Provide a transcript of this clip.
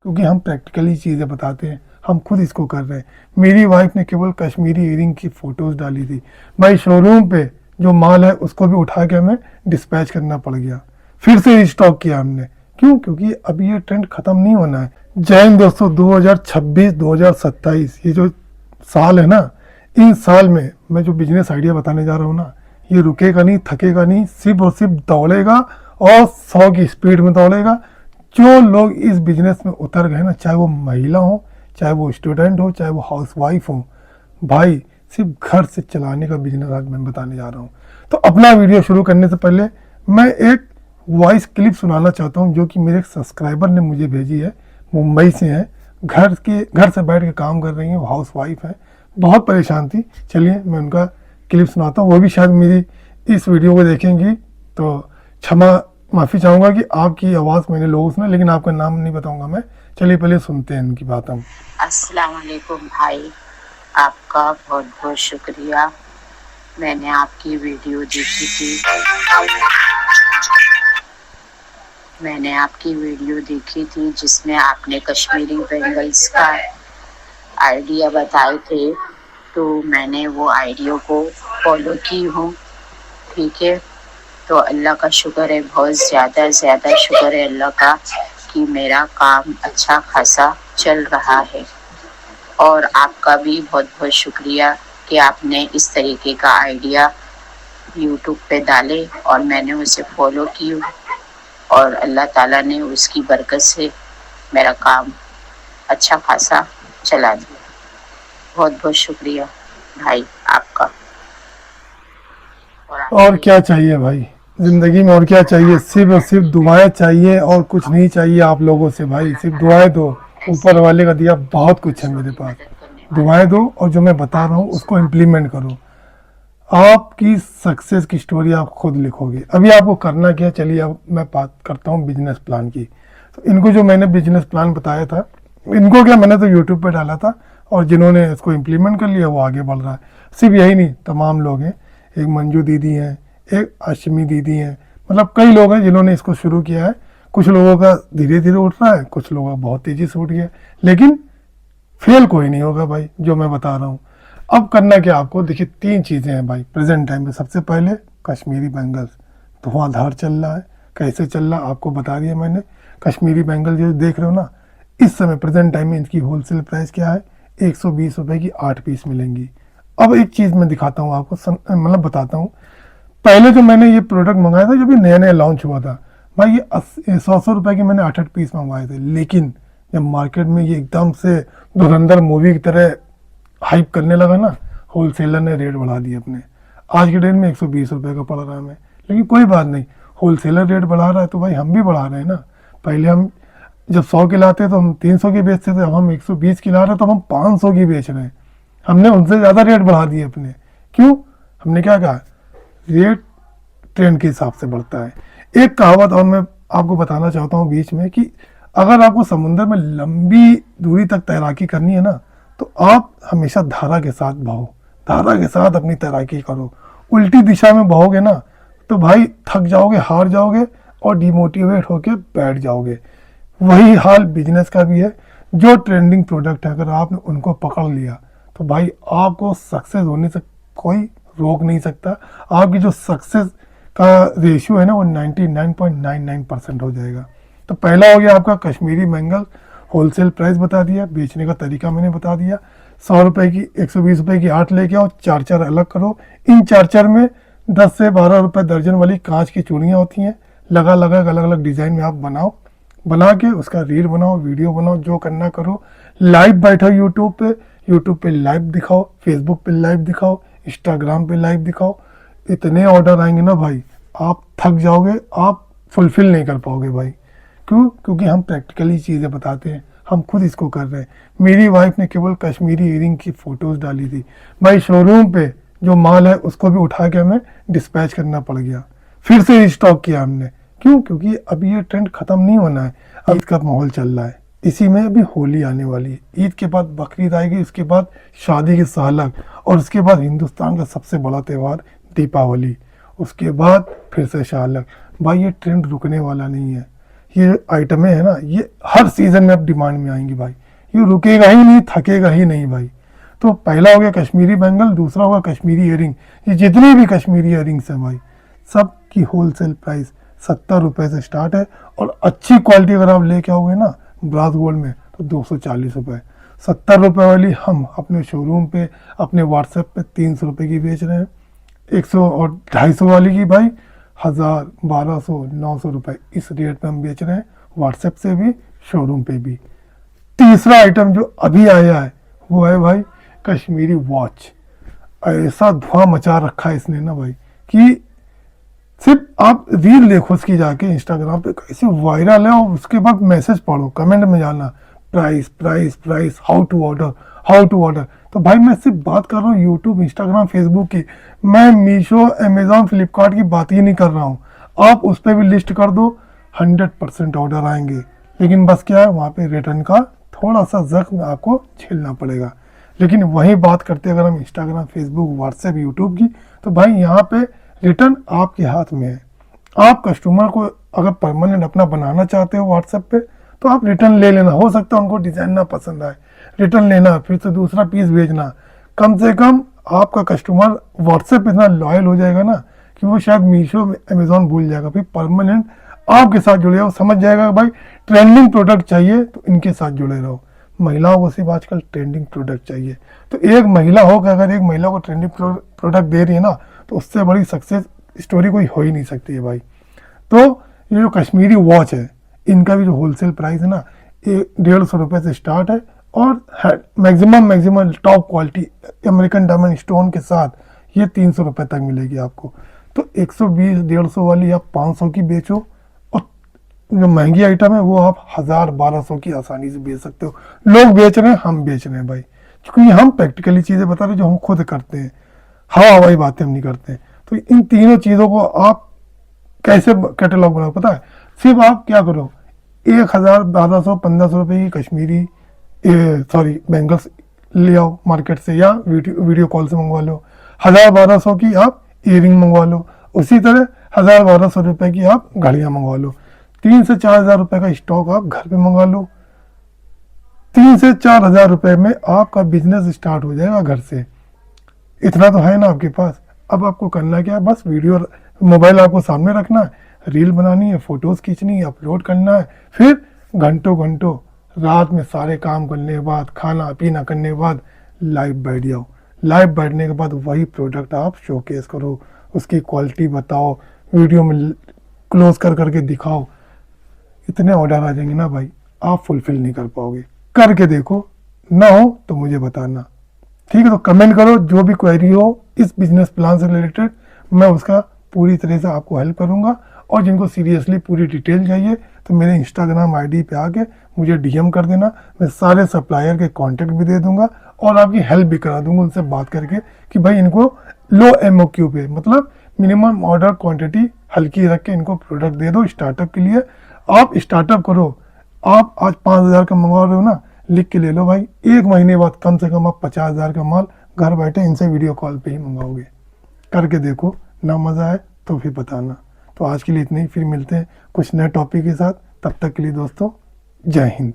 क्योंकि हम प्रैक्टिकली चीज़ें बताते हैं, हम खुद इसको कर रहे हैं। मेरी वाइफ ने केवल कश्मीरी ईयरिंग की फ़ोटोज़ डाली थी, भाई शोरूम पे जो माल है उसको भी उठा के हमें डिस्पैच करना पड़ गया, फिर से रिस्टॉक किया हमने। क्यों? क्योंकि अब ये ट्रेंड ख़त्म नहीं होना है। जय हिंद दोस्तों, 2026-2027 ये जो साल है ना, इन साल में मैं जो बिजनेस आइडिया बताने जा रहा हूँ ना, ये रुकेगा नहीं, थकेगा नहीं, सिर्फ और सिर्फ दौड़ेगा और 100 की स्पीड में दौड़ेगा। जो लोग इस बिजनेस में उतर गए ना, चाहे वो महिला हो, चाहे वो स्टूडेंट हो, चाहे वो हाउसवाइफ हो, भाई सिर्फ घर से चलाने का बिजनेस आज मैं बताने जा रहा हूँ। तो अपना वीडियो शुरू करने से पहले मैं एक वॉइस क्लिप सुनाना चाहता हूँ जो कि मेरे एक सब्सक्राइबर ने मुझे भेजी है, मुंबई से है, घर से बैठ के काम कर रही है, हाउस वाइफ है, बहुत परेशान थी। चलिए मैं उनका क्लिप सुनाता हूँ, वो भी शायद मेरी इस वीडियो को देखेंगी, तो माफ़ी चाहूँगा कि आपकी आवाज़ मैंने लोगों सुना, लेकिन आपका नाम नहीं बताऊँगा मैं। चलिए पहले सुनते हैं इनकी बात हम। अस्सलाम वालेकुम भाई, आपका बहुत बहुत शुक्रिया। मैंने आपकी वीडियो देखी थी, जिसमें आपने कश्मीरी बैंगल्स का आइडिया बताए थे, तो मैंने वो आइडिया को फॉलो की हूँ। ठीक है, तो अल्लाह का शुक्र है, बहुत ज़्यादा शुक्र है अल्लाह का कि मेरा काम अच्छा खासा चल रहा है। और आपका भी बहुत बहुत शुक्रिया कि आपने इस तरीके का आइडिया यूट्यूब पे डाले और मैंने उसे फॉलो की, और अल्लाह ताला ने उसकी बरकत से मेरा काम अच्छा खासा चला दिया। बहुत बहुत शुक्रिया भाई आपका। और क्या चाहिए भाई ज़िंदगी में, और क्या चाहिए? सिर्फ और सिर्फ दुआएं चाहिए और कुछ नहीं चाहिए आप लोगों से भाई। सिर्फ दुआएं दो, ऊपर वाले का दिया बहुत कुछ है मेरे पास। दुआएं दो और जो मैं बता रहा हूँ उसको इम्प्लीमेंट करो। आपकी सक्सेस की स्टोरी आप खुद लिखोगे। अभी आपको करना क्या है, चलिए अब मैं बात करता हूँ बिजनेस प्लान की। तो इनको जो मैंने बिजनेस प्लान बताया था, इनको क्या, मैंने तो यूट्यूब पे डाला था और जिन्होंने इसको इम्प्लीमेंट कर लिया वो आगे बढ़ रहा है। सिर्फ यही नहीं, तमाम लोग हैं, एक मंजू दीदी हैं, एक अश्मी दीदी हैं, मतलब कई लोग हैं जिन्होंने इसको शुरू किया है। कुछ लोगों का धीरे धीरे उठ रहा है, कुछ लोगों का बहुत तेज़ी से उठ गया, लेकिन फेल कोई नहीं होगा भाई, जो मैं बता रहा हूँ। अब करना क्या आपको, देखिए 3 चीज़ें हैं भाई प्रेजेंट टाइम में। सबसे पहले कश्मीरी बैंगल्स धुआंधार चल रहा है। कैसे चल रहा आपको बता दिया मैंने। कश्मीरी बैंगल जो देख रहे हो ना, इस समय प्रेजेंट टाइम में इनकी होलसेल प्राइस क्या है, 120 रुपये की 8 पीस मिलेंगी। अब एक चीज़ मैं दिखाता हूँ आपको, मतलब बताता हूँ। पहले जो मैंने ये प्रोडक्ट मंगाया था, जब ये नया नया लॉन्च हुआ था भाई, ये 100 रुपये की मैंने 8 पीस मंगवाए थे। लेकिन जब मार्केट में ये एकदम से धुरंधर मूवी की तरह हाइप करने लगा ना, होलसेलर ने रेट बढ़ा दिए अपने। आज के डेट में 120 रुपये का पड़ रहा है हमें, लेकिन कोई बात नहीं, होलसेलर रेट बढ़ा रहा है तो भाई हम भी बढ़ा रहे हैं ना। पहले हम जब 100 की लाते तो हम 300 की बेचते थे, अब हम 120 की ला रहे हैं तो हम 500 की बेच रहे हैं। हमने उनसे ज़्यादा रेट बढ़ा दिए अपने। क्यों? हमने क्या कहा, रेट ट्रेंड के हिसाब से बढ़ता है। एक कहावत और मैं आपको बताना चाहता हूँ बीच में, कि अगर आपको समुद्र में लंबी दूरी तक तैराकी करनी है ना, तो आप हमेशा धारा के साथ बहो, धारा के साथ अपनी तैराकी करो। उल्टी दिशा में बहोगे ना तो भाई थक जाओगे, हार जाओगे और डिमोटिवेट होके बैठ जाओगे। वही हाल बिजनेस का भी है। जो ट्रेंडिंग प्रोडक्ट है, अगर आपने उनको पकड़ लिया तो भाई आपको सक्सेस होने से कोई रोक नहीं सकता। आपकी जो सक्सेस का रेशियो है ना, वो 99.99% हो जाएगा। तो पहला हो गया आपका कश्मीरी बैंगल, होलसेल प्राइस बता दिया, बेचने का तरीका मैंने बता दिया। 100 रुपये की 120 रुपये की 8 लेके आओ, 4 अलग करो। इन 4 में 10 से 12 रुपये दर्जन वाली कांच की चूड़ियाँ होती हैं, लगा लगा अलग अलग डिज़ाइन में आप बनाओ, बना के उसका रील बनाओ, वीडियो बनाओ, जो करना करो। लाइव बैठो यूट्यूब पे लाइव दिखाओ, फेसबुक पे लाइव दिखाओ, इंस्टाग्राम पे लाइव दिखाओ। इतने ऑर्डर आएंगे ना भाई, आप थक जाओगे, आप फुलफिल नहीं कर पाओगे भाई। क्यों? क्योंकि हम प्रैक्टिकली चीज़ें बताते हैं, हम खुद इसको कर रहे हैं। मेरी वाइफ ने केवल कश्मीरी ईयरिंग की फ़ोटोज़ डाली थी, भाई शोरूम पे जो माल है उसको भी उठा के हमें डिस्पैच करना पड़ गया, फिर से रिस्टॉक किया हमने। क्यों? क्योंकि अभी ये ट्रेंड ख़त्म नहीं होना है। अब ईद का माहौल चल रहा है, इसी में अभी होली आने वाली है, ईद के बाद बकरीद आएगी, उसके बाद शादी की सालक, और उसके बाद हिंदुस्तान का सबसे बड़ा त्यौहार दीपावली, उसके बाद फिर से शालक। भाई ये ट्रेंड रुकने वाला नहीं है, ये आइटमें है ना, ये हर सीजन में अब डिमांड में आएंगी भाई, ये रुकेगा ही नहीं, थकेगा ही नहीं भाई। तो पहला हो गया कश्मीरी बैंगल, दूसरा होगा कश्मीरी इयरिंग। ये जितनी भी कश्मीरी इयरिंग्स हैं भाई, सब की होलसेल प्राइस 70 रुपये से स्टार्ट है, और अच्छी क्वालिटी अगर आप लेके आओगे ना ब्रास गोल्ड में तो 240 रुपये। 70 रुपये वाली हम अपने शोरूम पे, अपने व्हाट्सएप पे 300 रुपये की बेच रहे हैं। 100 और 250 वाली की भाई 1000, 1200, 900 रुपये इस रेट पे हम बेच रहे हैं, व्हाट्सएप से भी, शोरूम पे भी। तीसरा आइटम जो अभी आया है वो है भाई कश्मीरी वॉच। ऐसा धुआं मचा रखा है इसने ना भाई कि सिर्फ आप रील देखो उसकी जाके इंस्टाग्राम पे कैसे वायरल है, और उसके बाद मैसेज पढ़ो, कमेंट में जाना price price price, how to order, how to order. तो भाई मैं सिर्फ बात कर रहा हूँ यूट्यूब, इंस्टाग्राम, फेसबुक की, मैं मीशो, अमेजोन, फ्लिपकार्ट की बात ही नहीं कर रहा हूँ। आप उस पर भी लिस्ट कर दो, 100% ऑर्डर आएंगे। लेकिन बस क्या है, वहाँ पे रिटर्न का थोड़ा सा जख्म आपको झेलना पड़ेगा। लेकिन वही बात करते हैं अगर हम इंस्टाग्राम, फेसबुक, व्हाट्सएप, यूट्यूब की, तो भाई यहाँ पे रिटर्न आपके हाथ में है। आप कस्टमर को अगर परमानेंट अपना बनाना चाहते हो व्हाट्सएप पे, तो आप रिटर्न ले लेना। हो सकता है उनको डिज़ाइन ना पसंद आए, रिटर्न लेना, फिर से दूसरा पीस भेजना। कम से कम आपका कस्टमर व्हाट्सएप पे इतना लॉयल हो जाएगा ना कि वो शायद मीशो, अमेजोन भूल जाएगा, फिर परमानेंट आपके साथ जुड़ेगा। वो समझ जाएगा भाई ट्रेंडिंग प्रोडक्ट चाहिए तो इनके साथ जुड़े रहो। महिलाओं को सिर्फ आजकल ट्रेंडिंग प्रोडक्ट चाहिए। तो एक महिला हो कि अगर एक महिला को ट्रेंडिंग प्रोडक्ट दे रही है ना, तो उससे बड़ी सक्सेस स्टोरी कोई हो ही नहीं सकती है भाई। तो ये जो कश्मीरी वॉच है, इनका भी जो होलसेल प्राइस है ना, 150 रुपये से स्टार्ट है, और maximum top quality American diamond stone के साथ ये 300 रुपये तक मिलेगी आपको। तो 120, 150 वाली आप 500 की बेचो, और जो महंगी आइटम है वो आप 1000, 1200 की आसानी से बेच सकते हो। लोग बेच रहे हैं, हम बेच रहे हैं भाई, क्योंकि हम प्रैक्टिकली चीज़ें बता रहे हैं जो हम खुद करते हैं, हवाई बातें हम नहीं करते। तो इन तीनों चीज़ों को आप कैसे कैटलॉग बनाओ पता है? सिर्फ आप क्या करो, 1000, 1200, 1500 रुपये की कश्मीरी बैंगल्स ले आओ मार्केट से, या वीडियो कॉल से मंगवा लो। 1000, 1200 की आप ईयरिंग मंगवा लो। उसी तरह 1000, 1200 रुपये की आप घड़ियाँ मंगवा लो। 3 से 4000 रुपये का स्टॉक आप घर पे मंगवा लो। 3 से 4000 रुपये में आपका बिजनेस स्टार्ट हो जाएगा घर से। इतना तो है ना आपके पास। अब आपको करना क्या है, बस वीडियो, मोबाइल आपको सामने रखना है, रील बनानी है, फोटोज़ खींचनी है, अपलोड करना है, फिर घंटों रात में सारे काम करने के बाद, खाना पीना करने के बाद लाइव बैठ जाओ। लाइव बैठने के बाद वही प्रोडक्ट आप शोकेस करो, उसकी क्वालिटी बताओ, वीडियो में क्लोज कर करके दिखाओ। इतने ऑर्डर आ जाएंगे ना भाई, आप फुलफिल नहीं कर पाओगे। करके देखो, ना हो तो मुझे बताना, ठीक है? तो कमेंट करो, जो भी क्वेरी हो इस बिजनेस प्लान से रिलेटेड, मैं उसका पूरी तरह से आपको हेल्प करूंगा। और जिनको सीरियसली पूरी डिटेल चाहिए तो मेरे इंस्टाग्राम आईडी पे आके मुझे डीएम कर देना। मैं सारे सप्लायर के कांटेक्ट भी दे दूंगा, और आपकी हेल्प भी करा दूंगा उनसे बात करके कि भाई इनको लो एमओक्यू पे, मतलब मिनिमम ऑर्डर क्वांटिटी हल्की रख के इनको प्रोडक्ट दे दो स्टार्टअप के लिए। आप स्टार्टअप करो, आप आज 5000 का मंगवा रहे हो ना, लिख के ले लो भाई, 1 महीने बाद कम से कम आप 50,000 का माल घर बैठे इनसे वीडियो कॉल पे ही मंगाओगे। करके देखो, ना मज़ा आए तो फिर बताना। तो आज के लिए इतने ही, फिर मिलते हैं कुछ नए टॉपिक के साथ। तब तक के लिए दोस्तों, जय हिंद।